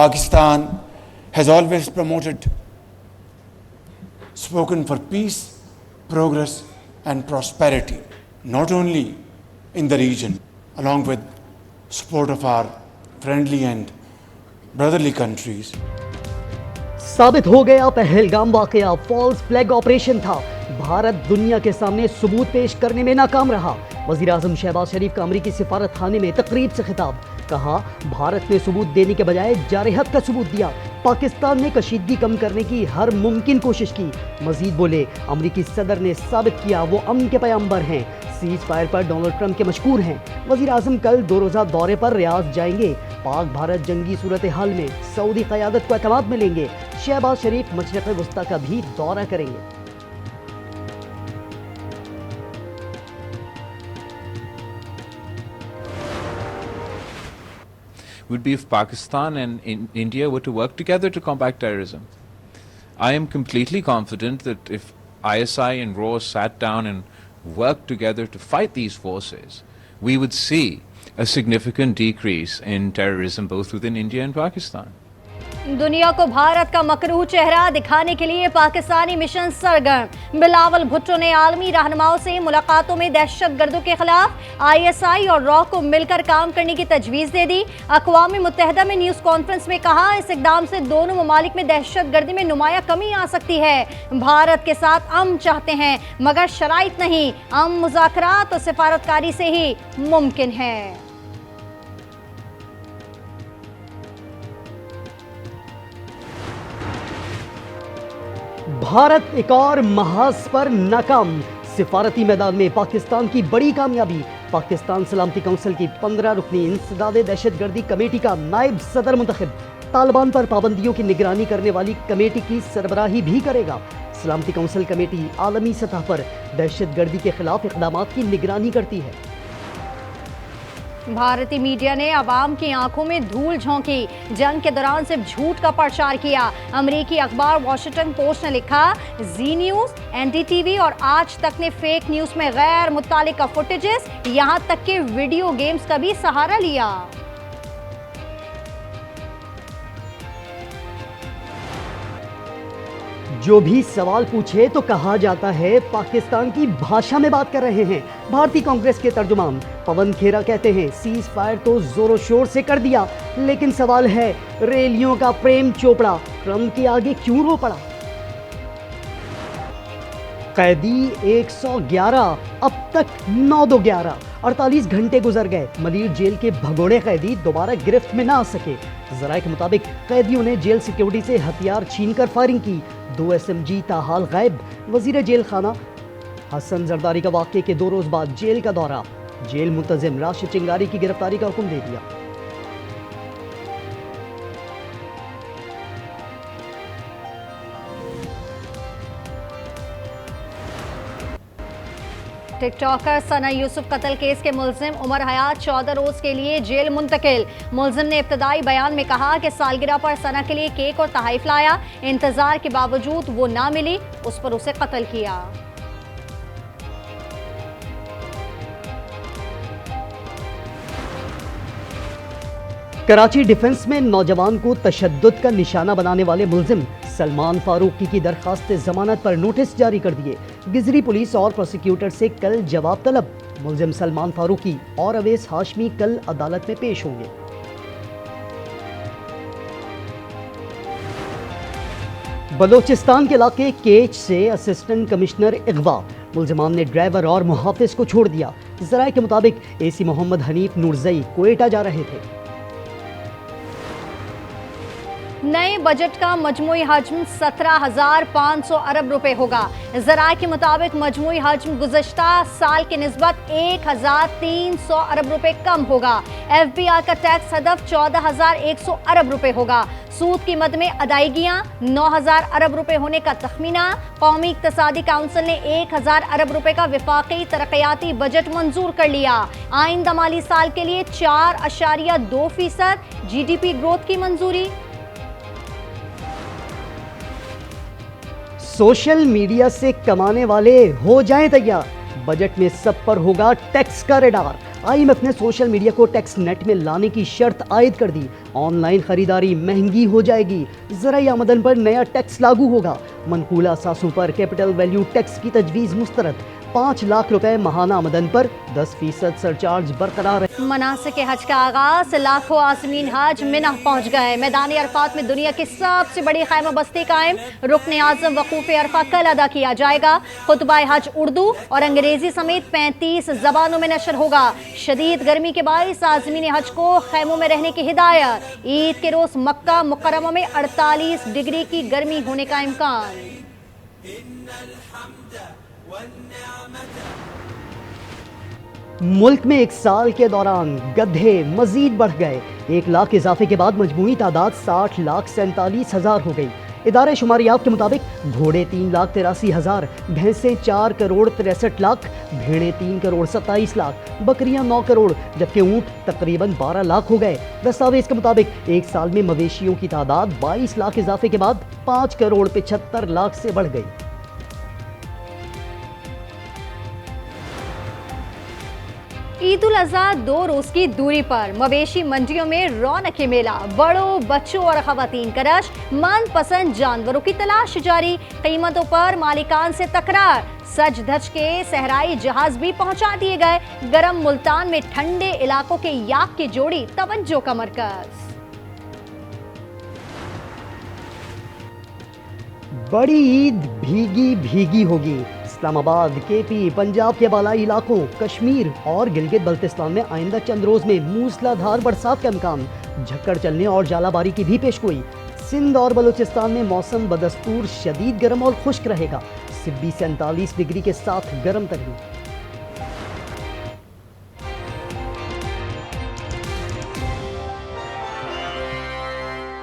Pakistan has always spoken for peace, progress and prosperity, not only in the region, along with support of our friendly and brotherly countries. साबित हो गया पहलगाम वाकया false flag operation था। भारत दुनिया के सामने सबूत पेश करने में नाकाम रहा। वज़ीर आज़म शहबाज शरीफ का अमरीकी सिफारत खाने में तकरीब से खिताब, कहा भारत ने सबूत देने के बजाय जारहत का सबूत दिया। पाकिस्तान ने कशीदगी कम करने की हर मुमकिन कोशिश की। मजीद बोले, अमरीकी सदर ने साबित किया वो अमन के पैगंबर हैं। सीज फायर पर डोनाल्ड ट्रंप के मशकूर हैं। वज़ीर आज़म कल 2 रोज़ा दौरे पर रियाद जाएंगे। पाक भारत जंगी सूरत हाल में सऊदी क़यादत को एतमाद मिलेंगे। शहबाज शरीफ मशरिक़ वस्ता का भी दौरा करेंगे। would be if Pakistan and India were to work together to combat terrorism. I am completely confident that if ISI and RAW sat down and worked together to fight these forces, we would see a significant decrease in terrorism both within India and Pakistan. दुनिया को भारत का मकरूह चेहरा दिखाने के लिए Pakistani mission सरगर्म। Bilawal Bhutto ने आलमी रहनुमाओं से मुलाकातों में दहशतगर्दों के खिलाफ ISI और रॉ को मिलकर काम करने की तजवीज़ दे दी। अक़वाम मुत्तहिदा में न्यूज़ कॉन्फ्रेंस में कहा, इस इक़दाम से दोनों ममालिक में दहशतगर्दी में नुमाया कमी आ सकती है। भारत के साथ अमन चाहते हैं मगर शराइत नहीं, अमन मुज़ाकरात और सिफारतकारी से ही मुमकिन है। भारत एक और महाज पर नाकाम। सिफारती मैदान में पाकिस्तान की बड़ी कामयाबी। पाकिस्तान सलामती काउंसिल की 15 रुकनी इंसदाद दहशतगर्दी कमेटी का नायब सदर मुंतखब। तालिबान पर पाबंदियों की निगरानी करने वाली कमेटी की सरबराही भी करेगा। सलामती काउंसिल कमेटी आलमी सतह पर दहशतगर्दी के खिलाफ इक़दामात की निगरानी करती है। भारतीय मीडिया ने अवाम की आंखों में धूल झोंकी। जंग के दौरान सिर्फ झूठ का प्रचार किया। अमेरिकी अखबार वॉशिंगटन पोस्ट ने लिखा, जी न्यूज़, NDTV और आज तक ने फेक न्यूज़ में गैर मुत्तालिका फुटेजेस, यहां तक के वीडियो गेम्स का भी सहारा लिया। जो भी सवाल पूछे तो कहा जाता है पाकिस्तान की भाषा में बात कर रहे हैं। भारतीय कांग्रेस के तर्जुमान पवन खेरा कहते हैं, सीज फायर तो जोरों शोर से कर दिया, लेकिन सवाल है रैलियों का प्रेम चोपड़ा ट्रंप के आगे क्यों रो पड़ा। कैदी 111, अब तक 9-2-11, 48 घंटे गुजर गए। मलिर जेल के भगोड़े कैदी दोबारा गिरफ्त में ना आ सके। ज़राए के मुताबिक कैदियों ने जेल सिक्योरिटी से हथियार छीनकर फायरिंग की। 2 SMG ताहाल गायब। वजीर जेल खाना हसन जरदारी का वाक़े के 2 रोज़ बाद जेल का दौरा। जेल मुंतज़िम राशिद चिंगारी की गिरफ्तारी का हुक्म दे दिया। टिकटॉकर सना यूसुफ कत्ल केस के मुल्जिम उमर हयात 14 रोज के लिए जेल मुंतकिल। मुल्जिम ने इब्तदाई बयान में कहा कि सालगिरह पर सना के लिए केक और तहाइफ लाया, इंतजार के बावजूद वो ना मिली, उस पर उसे कत्ल किया। कराची डिफेंस में नौजवान को तशद्दुद का निशाना बनाने वाले मुल्जिम सलमान फारूकी की दरखास्त जमानत पर नोटिस जारी कर दिए। गिजरी पुलिस और प्रोसिक्यूटर से कल जवाब तलब। मुल्जिम सलमान फारूकी और अवैस हाशमी कल अदालत में पेश होंगे। बलोचिस्तान के इलाके केच से असिस्टेंट कमिश्नर इगवा। मुल्जिमान ने ड्राइवर और मुहाफिज को छोड़ दिया। ज़राए के मुताबिक AC मोहम्मद हनीफ नूरजई कोयटा जा रहे थे। नए बजट का मजमूई हजम 17,500 अरब रुपए होगा। ज़राए के मुताबिक मजमूई हजम गुज़श्ता साल के निस्बत 1,300 अरब रुपए कम होगा। FBI का टैक्स हदफ 14,100 अरब रुपए होगा। सूद की मद में अदायगियाँ 9,000 अरब रुपए होने का तखमीना। कौमी इक़्तिसादी काउंसिल ने 1,000 अरब रुपए का विफाकी तरक्याती बजट मंजूर कर लिया। आइंदा माली साल के लिए 4.2% GDP ग्रोथ की मंजूरी। सोशल मीडिया से कमाने वाले हो जाएं तैयार। बजट में सब पर होगा टैक्स का रेडार। IMF نے سوشل میڈیا کو ٹیکس نیٹ میں لانے کی شرط عائد کر دی. آن لائن خریداری مہنگی ہو جائے گی. زرعی آمدن پر نیا ٹیکس لاگو ہوگا. منقولہ اثاثوں پر کیپٹل ویلیو ٹیکس کی تجویز مسترد. 5 لاکھ روپے ماہانہ آمدن پر 10% سرچارج برقرار ہے. مناسک حج کا آغاز. لاکھوں عازمین حج منہ پہنچ گئے. میدان عرفات میں دنیا کی سب سے بڑی خیمہ بستی قائم. رکن اعظم وقوف عرفہ کل ادا کیا جائے گا. خطبہ حج اردو اور انگریزی سمیت 35 زبانوں میں نشر ہوگا. شدید گرمی کے باعث عازمین حج کو خیموں میں رہنے کی ہدایت. عید کے روز مکہ مکرمہ میں 48 ڈگری کی گرمی ہونے کا امکان. ملک میں ایک سال کے دوران گدھے مزید بڑھ گئے. 1 لاکھ اضافے کے بعد مجموعی تعداد 60,47,000 ہو گئی. ادارے شماریات کے مطابق گھوڑے 3,83,000، بھینسیں 4,63,00,000، بھیڑیں 3,27,00,000، بکریاں 9 کروڑ، جبکہ اونٹ تقریباً 12 لاکھ ہو گئے. دستاویز کے مطابق ایک سال میں مویشیوں کی تعداد 22 لاکھ اضافے کے بعد 5,75,00,000 سے بڑھ گئی. عید الاضحیٰ 2 روز کی دوری پر. مویشی منڈیوں میں رونق میلہ. بڑوں بچوں اور خواتین کا رش. من پسند جانوروں کی تلاش جاری. قیمتوں پر مالکان سے تکرار. سج دھج کے صحرائی جہاز بھی پہنچا دیے گئے. گرم ملتان میں ٹھنڈے علاقوں کے یاک کی جوڑی توجہ کا مرکز. بڑی عید بھیگی بھیگی ہوگی. اسلام آباد، KP، پنجاب کے بالائی علاقوں، کشمیر اور گلگت بلتستان میں آئندہ چند روز میں موسلا دھار برسات کا امکان. جھکڑ چلنے اور ژالہ باری کی بھی پیشگوئی. سندھ اور بلوچستان میں موسم بدستور شدید گرم اور خشک رہے گا. 40 سے 39 ڈگری کے ساتھ گرم ترین.